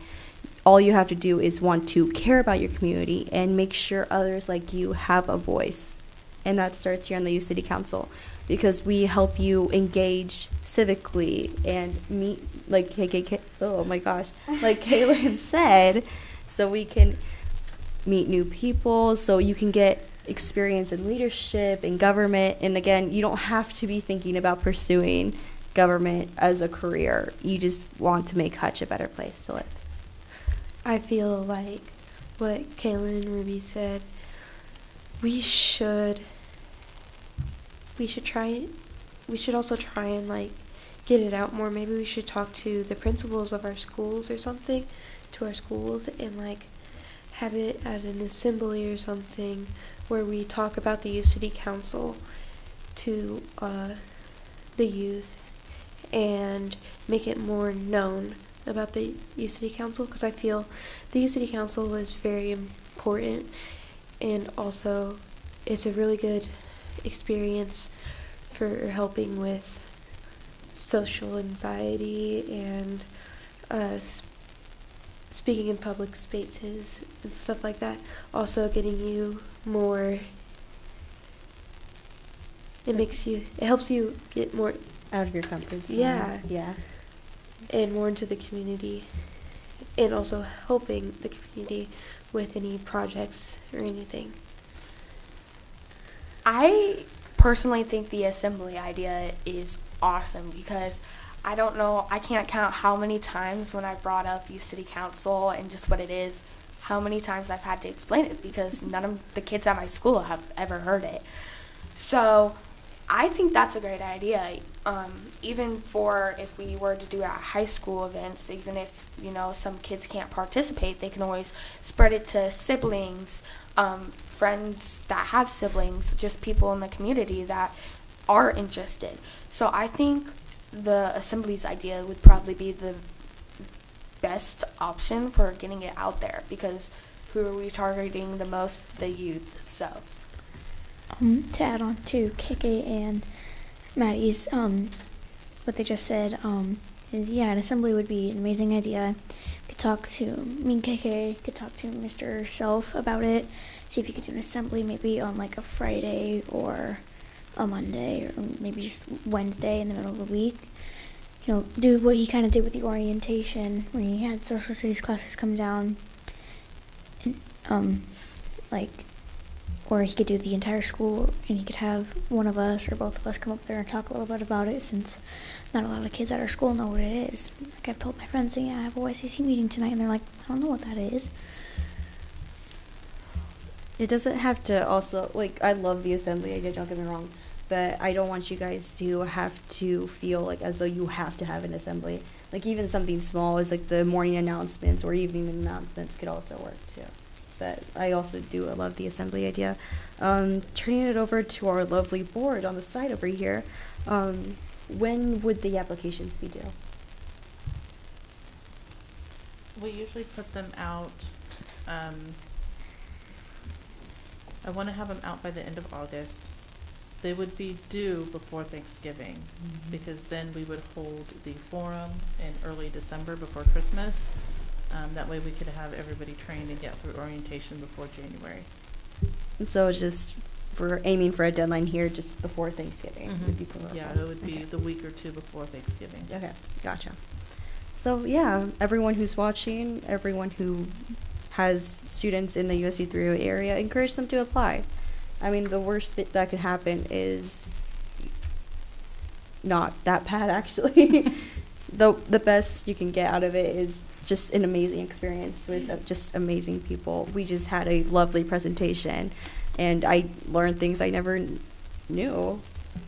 All you have to do is want to care about your community and make sure others like you have a voice. And that starts here on the Youth City Council, because we help you engage civically and meet, like like Kaylin said, so we can meet new people, so you can get experience in leadership, in government. And again, you don't have to be thinking about pursuing government as a career. You just want to make Hutch a better place to live. I feel like what Kaylin and Ruby said, we should also try and get it out more. Maybe we should talk to the principals of our schools or something, to our schools, and have it at an assembly or something where we talk about the Youth City Council to the youth and make it more known about the Youth City Council, because I feel the Youth City Council is very important, and also it's a really good experience for helping with social anxiety and speaking in public spaces and stuff like that. Also getting you more, it helps you get more Out of your comfort zone. Yeah. And more into the community, and also helping the community with any projects or anything. I personally think the assembly idea is awesome, because I don't know, I can't count how many times when I brought up Youth City Council and just what it is, how many times I've had to explain it because none of the kids at my school have ever heard it. So I think that's a great idea. Even for if we were to do it at high school events, even if, some kids can't participate, they can always spread it to siblings, friends that have siblings, just people in the community that are interested. So I think the assembly's idea would probably be the best option for getting it out there, because who are we targeting the most? The youth. So To add on to KK and Maddie's, what they just said, is an assembly would be an amazing idea. Could talk to me and KK, could talk to Mr. Self about it, see if you could do an assembly maybe on like a Friday or a Monday, or maybe just Wednesday in the middle of the week. Do what he kind of did with the orientation, where he had social studies classes come down, and or he could do the entire school, and he could have one of us or both of us come up there and talk a little bit about it, since not a lot of kids at our school know what it is. Like, I've told my friends, saying, I have a YCC meeting tonight, and they're like, I don't know what that is. It doesn't have to also, I love the assembly idea, don't get me wrong, but I don't want you guys to have to feel like as though you have to have an assembly. Like, even something small as like the morning announcements or evening announcements could also work too. But I also do love the assembly idea. Turning it over to our lovely board on the side over here, when would the applications be due? We usually put them out, I want to have them out by the end of August. They would be due before Thanksgiving, because then we would hold the forum in early December before Christmas. That way we could have everybody trained and get through orientation before January. So just we're aiming for a deadline here just before Thanksgiving. Would be Yeah, it would be the week or two before Thanksgiving. Okay, gotcha. So yeah, everyone who's watching, everyone who has students in the USD 308 area, encourage them to apply. I mean, the worst that could happen is not that bad, actually. The best you can get out of it is just an amazing experience with just amazing people. We just had a lovely presentation, and I learned things I never knew.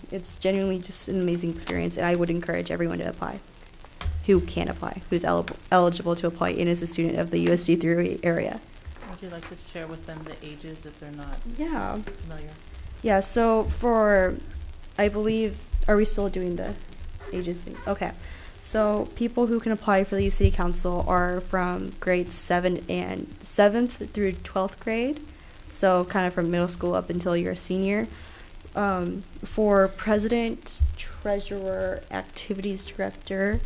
It's genuinely just an amazing experience, and I would encourage everyone to apply who can apply, who's eligible to apply and is a student of the USD 308 area. Would you like to share with them the ages if they're not familiar? Yeah, so for, I believe, are we still doing the ages thing? Okay. So people who can apply for the youth city council are from grades 7th through 12th grade. So kind of from middle school up until you're a senior. For president, treasurer, activities director,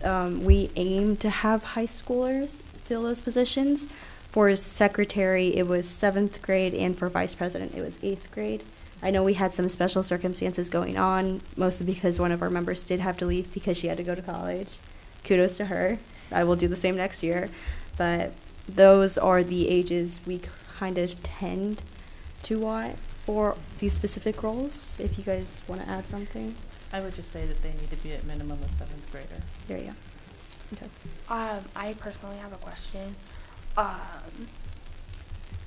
we aim to have high schoolers fill those positions. For secretary, it was 7th grade, and for vice president, it was 8th grade. I know we had some special circumstances going on, mostly because one of our members did have to leave because she had to go to college. Kudos to her. I will do the same next year. But those are the ages we kind of tend to want for these specific roles, if you guys want to add something. I would just say that they need to be at minimum a 7th grader. There you go. Okay. I personally have a question.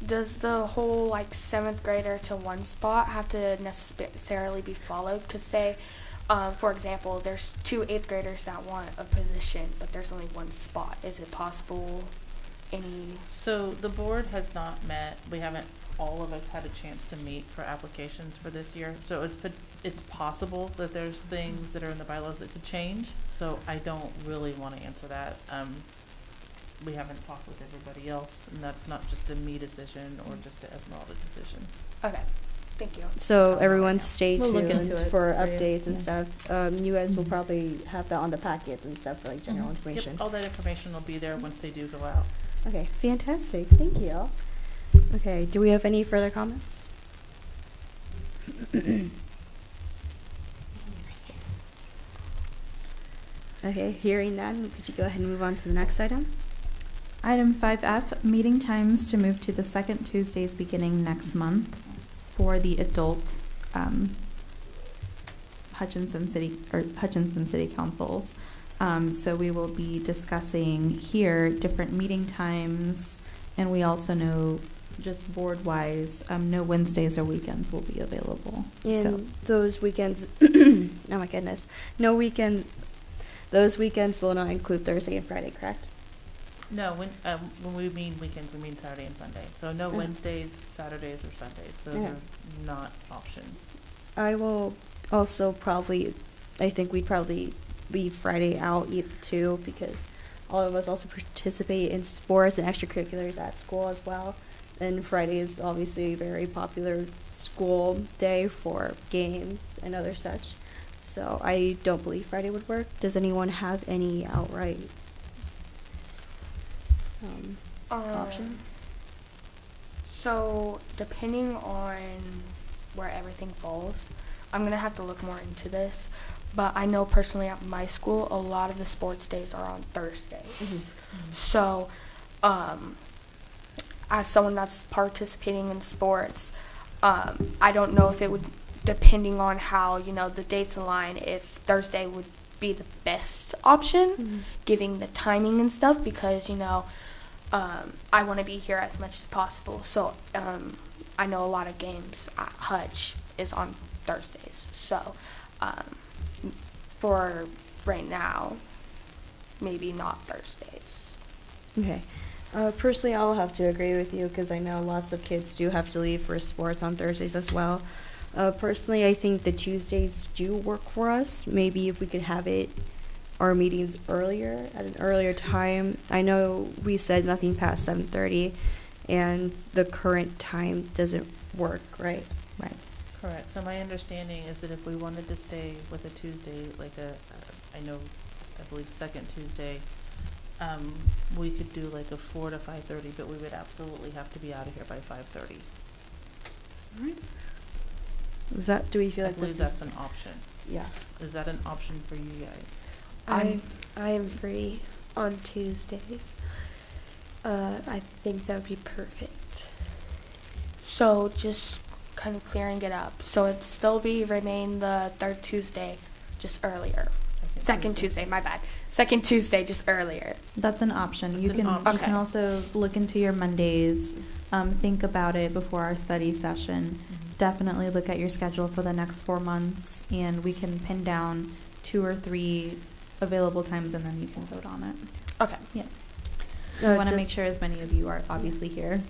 Does the whole 7th grader to one spot have to necessarily be followed? Because say, for example, there's 2 8th graders that want a position, but there's only one spot. Is it possible? So the board has not met. We haven't. All of us had a chance to meet for applications for this year. So it's possible that there's things that are in the bylaws that could change. So I don't really want to answer that. We haven't talked with everybody else, and that's not just a me decision or just an Esmeralda decision. Okay, thank you. So everyone stay We'll look tuned into it for for you. updates and stuff. You guys will probably have that on the packets and stuff for general information. Yep, all that information will be there once they do go out. Okay, fantastic. Thank you. Okay, do we have any further comments? Okay, hearing none, could you go ahead and move on to the next item? Item 5F, meeting times to move to the second Tuesdays beginning next month for the adult Hutchinson City Councils. So we will be discussing here different meeting times And we also know, just board-wise, no Wednesdays or weekends will be available. And those weekends, oh my goodness, those weekends will not include Thursday and Friday, correct? No, when we mean weekends, we mean Saturday and Sunday. So no Wednesdays, Saturdays, or Sundays. Those are not options. I will also I think we'd probably leave Friday out too, because all of us also participate in sports and extracurriculars at school as well. And Friday is obviously a very popular school day for games and other such. So I don't believe Friday would work. Does anyone have any outright options? So depending on where everything falls, I'm gonna have to look more into this. But I know personally at my school, a lot of the sports days are on Thursdays. So, as someone that's participating in sports, I don't know if it would, depending on how, the dates align, if Thursday would be the best option, giving the timing and stuff, because, I want to be here as much as possible. So, I know a lot of games at Hutch is on Thursdays. So, for right now, maybe not Thursdays. Okay. Personally, I'll have to agree with you, because I know lots of kids do have to leave for sports on Thursdays as well. Personally, I think the Tuesdays do work for us. Maybe if we could have our meetings earlier, at an earlier time. I know we said nothing past 7:30, and the current time doesn't work, right? Right. Correct. So my understanding is that if we wanted to stay with a Tuesday, like I believe second Tuesday, we could do like a 4 to 5:30, but we would absolutely have to be out of here by 5:30. Do we feel I like believe that's an option. Yeah. Is that an option for you guys? I am free on Tuesdays. I think that would be perfect. So just kind of clearing it up. So it'd still remain the third Tuesday, just earlier. Second Tuesday, my bad. Second Tuesday, just earlier. That's an option. That's You an can option. you can also look into your Mondays, think about it before our study session. Definitely look at your schedule for the next 4 months, and we can pin down 2 or 3 available times, and then you can vote on it. Okay. Yeah. We want to make sure as many of you are obviously here.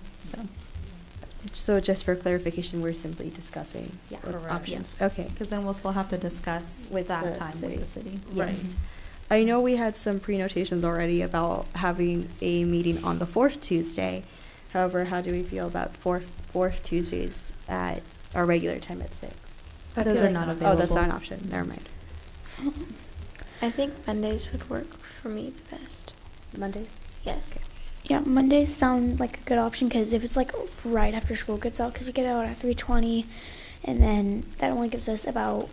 So just for clarification, we're simply discussing Correct. options. Okay. Because then we'll still have to discuss With that the time city. with the city. Yes. I know we had some pre-notations already about having a meeting on the 4th Tuesday. However, how do we feel about fourth Tuesdays at our regular time at 6? Those are not available. Oh, that's not an option. Never mind. I think Mondays would work for me the best. Mondays? Yes. Okay. Yeah, Mondays sound like a good option, because if it's like right after school gets out, because we get out at 3:20, and then that only gives us about,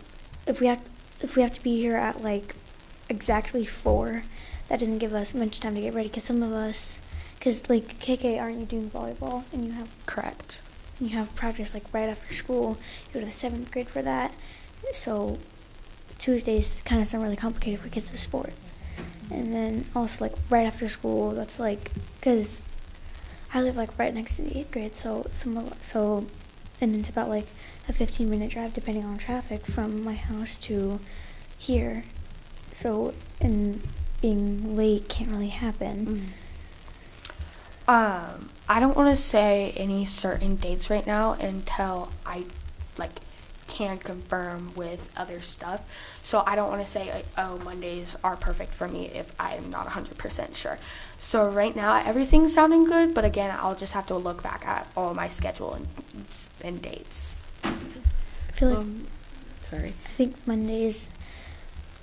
if we have to be here at like exactly 4, that doesn't give us much time to get ready, because some of us, because like KK, aren't you doing volleyball, and you have Correct. you have practice like right after school, you go to the 7th grade for that, so Tuesdays kind of sound really complicated for kids with sports. And then also like right after school, that's like, because I live like right next to the 8th grade, and it's about like a 15-minute drive depending on traffic from my house to here. So, and being late can't really happen. I don't want to say any certain dates right now until I can confirm with other stuff. So I don't want to say Mondays are perfect for me if I'm not 100% sure. So right now everything's sounding good, but again, I'll just have to look back at all my schedule and dates. I feel like Sorry. I think Mondays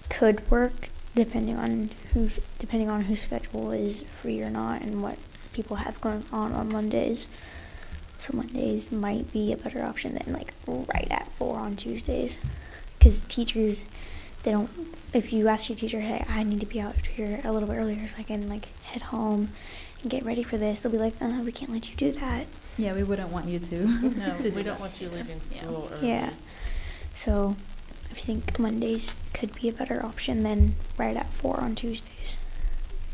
could work depending on whose schedule is free or not, and what people have going on Mondays. So Mondays might be a better option than like right at 4 on Tuesdays, because teachers, if you ask your teacher, hey, I need to be out here a little bit earlier so I can like head home and get ready for this, they'll be like, we can't let you do that. Yeah, we wouldn't want you to. No, we don't want you leaving school early. Yeah. So I think Mondays could be a better option than right at 4 on Tuesdays.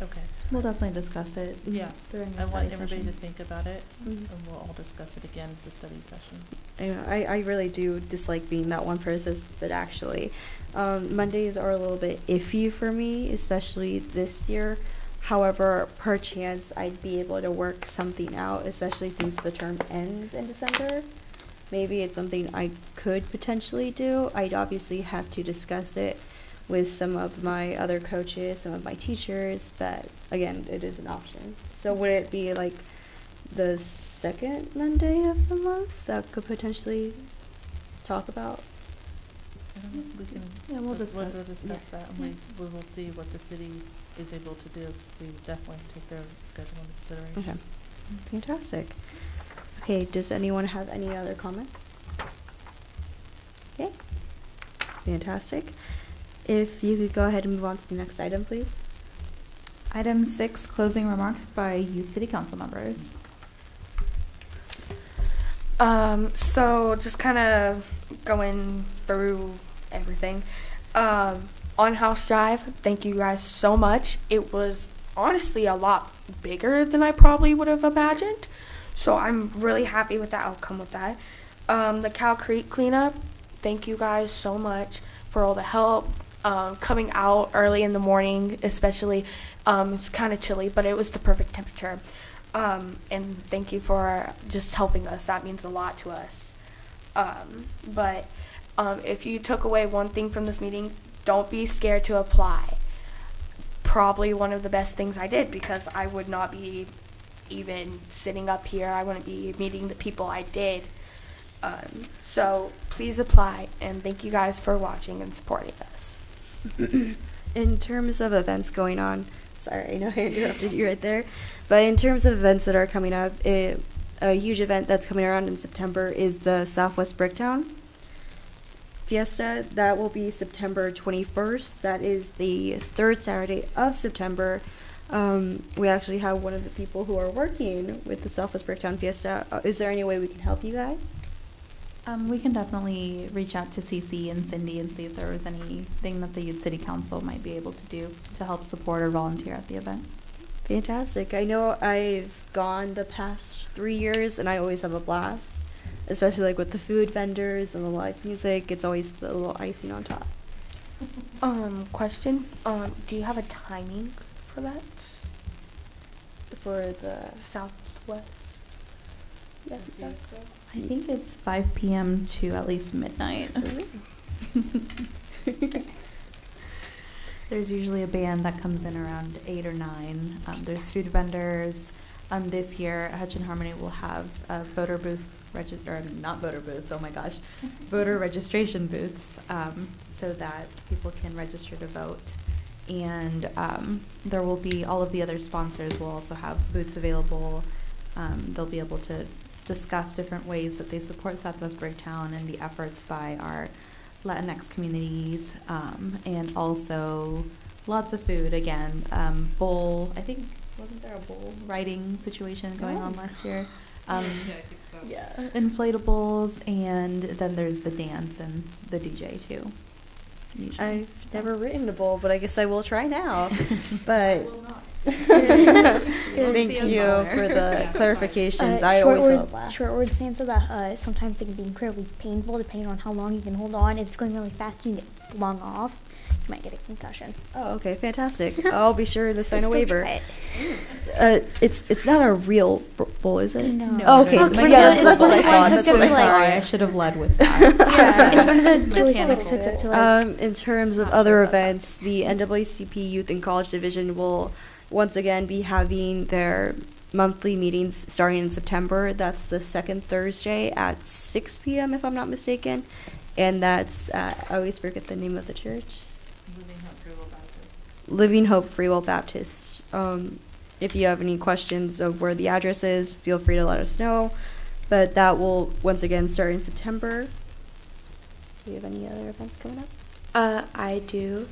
Okay. We'll definitely discuss it. Yeah. During the I want study everybody to sessions. think about it, Mhm. and we'll all discuss it again at the study session. I really do dislike being that one person, but actually, Mondays are a little bit iffy for me, especially this year. However, per chance, I'd be able to work something out, especially since the term ends in December. Maybe it's something I could potentially do. I'd obviously have to discuss it with some of my other coaches, some of my teachers, but again, it is an option. So would it be like the second Monday of the month that could potentially talk about? I don't know, we can, Yeah, we'll discuss. we'll discuss that, and we will see what the city is able to do, 'cause we would definitely take their schedule into consideration. Okay, fantastic. Okay, does anyone have any other comments? Okay, fantastic. If you could go ahead and move on to the next item, please. Item 6, closing remarks by youth city council members. So just kind of going through everything. On House Drive, thank you guys so much. It was honestly a lot bigger than I probably would have imagined. So I'm really happy with the outcome with that. The Cow Creek cleanup, thank you guys so much for all the help. Coming out early in the morning, especially, it's kind of chilly, but it was the perfect temperature. And thank you for just helping us. That means a lot to us. But if you took away one thing from this meeting, don't be scared to apply. Probably one of the best things I did, because I would not be even sitting up here. I wouldn't be meeting the people I did. So please apply, and thank you guys for watching and supporting us. In terms of events going on, sorry, I know I interrupted you right there, but in terms of events that are coming up, a huge event that's coming around in September is the Southwest Bricktown Fiesta. That will be September 21st. That is the third Saturday of September. We actually have one of the people who are working with the Southwest Bricktown Fiesta. Is there any way we can help you guys? We can definitely reach out to CC and Cindy and see if there was anything that the Youth City Council might be able to do to help support or volunteer at the event. Fantastic. I know I've gone the past 3 years and I always have a blast, especially like with the food vendors and the live music. It's always the little icing on top. Question. Do you have a timing for that? For the Southwest? Yes. I think it's 5 p.m. to at least midnight. There's usually a band that comes in around 8 or 9. There's food vendors. This year, Hutchinson Harmony will have voter registration booths, so that people can register to vote. And there will be all of the other sponsors will also have booths available. They'll be able to discuss different ways that they support Southwest Bricktown and the efforts by our Latinx communities, and also lots of food. Again, bowl. I think wasn't there a bowl riding situation going on last year? Yeah, I think so. Yeah, inflatables, and then there's the dance and the DJ too. Usually. I've never written a bowl, but I guess I will try now. But thank you for the clarifications. I always have a blast. Short word stands so that sometimes they can be incredibly painful depending on how long you can hold on. If it's going really fast and you get flung off, you might get a concussion. Oh, okay, fantastic. I'll be sure to sign a Just go waiver. try it. It's not a real bowl, is it? No. Oh, okay. It's one of Yeah, the- that's what I it's thought. one of That's the what I ones thought. Sorry, I should have led with that. Yeah, it's one of the chili Mechanical. sticks to like. In terms of other events, the NAACP Youth and College Division will once again be having their monthly meetings starting in September. That's the second Thursday at 6 p.m. if I'm not mistaken. And that's, I always forget the name of the church. Living Hope Free Will Baptist. If you have any questions of where the address is, feel free to let us know. But that will once again start in September. Do you have any other events coming up? I do.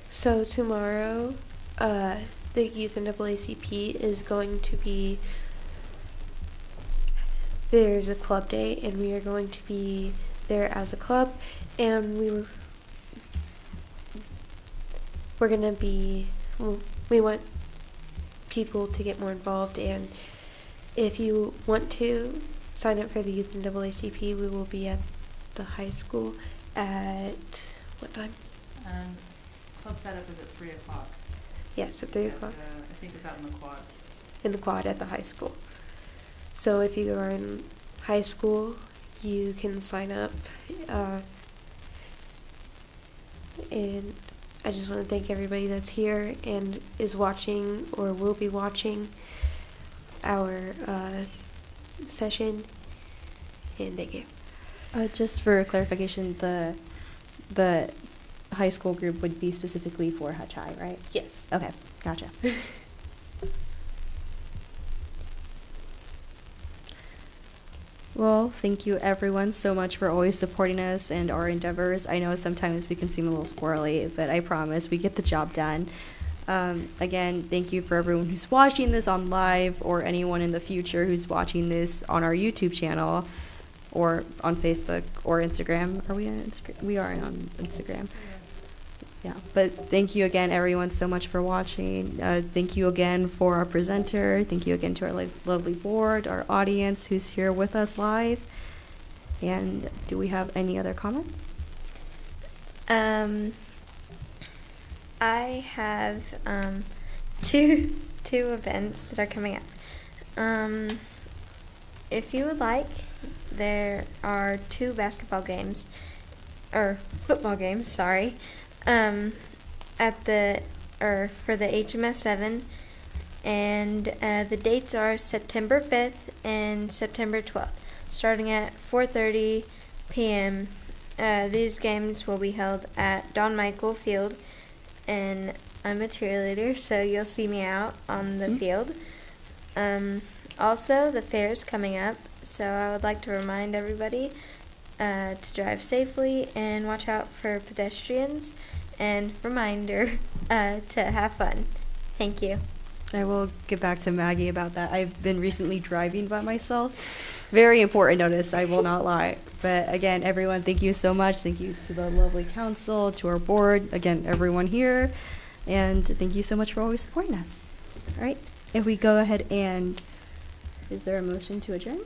So tomorrow, the Youth NAACP is going to be, there's a club day, and we are going to be there as a club, and we're gonna be, we want people to get more involved. And if you want to sign up for the Youth NAACP, we will be at the high school at what time? Club setup is at 3 o'clock. Yes, at 3 o'clock. I think it's out in the quad. In the quad at the high school. So if you are in high school, you can sign up. And I just want to thank everybody that's here and is watching or will be watching our session. And thank you. Just for clarification, the high school group would be specifically for Hutch High, right? Yes. Okay, gotcha. Well, thank you everyone so much for always supporting us and our endeavors. I know sometimes we can seem a little squirrely, but I promise we get the job done. Again, thank you for everyone who's watching this on live or anyone in the future who's watching this on our YouTube channel or on Facebook or Instagram. Are we on Instagram? We are on Instagram. Yeah, but thank you again, everyone, so much for watching. Thank you again for our presenter. Thank you again to our lovely board, our audience who's here with us live. And do we have any other comments? I have two events that are coming up. If you would like, there are 2 basketball games, or football games, sorry, for the HMS 7, and the dates are September 5th and September 12th, starting at 4:30 p.m. These games will be held at Don Michael Field, and I'm a cheerleader, so you'll see me out on the field. Also, the fair is coming up, so I would like to remind everybody to drive safely and watch out for pedestrians, and reminder to have fun. Thank you. I will get back to Maggie about that. I've been recently driving by myself. Very important notice, I will not lie. But again, everyone, thank you so much. Thank you to the lovely council, to our board, again, everyone here. And thank you so much for always supporting us. All right, if we go ahead and, is there a motion to adjourn?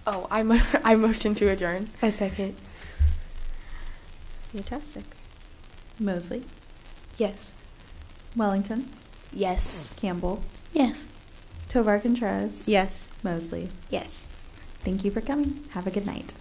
Oh, I motion to adjourn. I second. Fantastic. Mosley, Yes. Wellington, Yes. Campbell, Yes. Tovar Contreras, Yes. Mosley. Yes. Thank you for coming. Have a good night.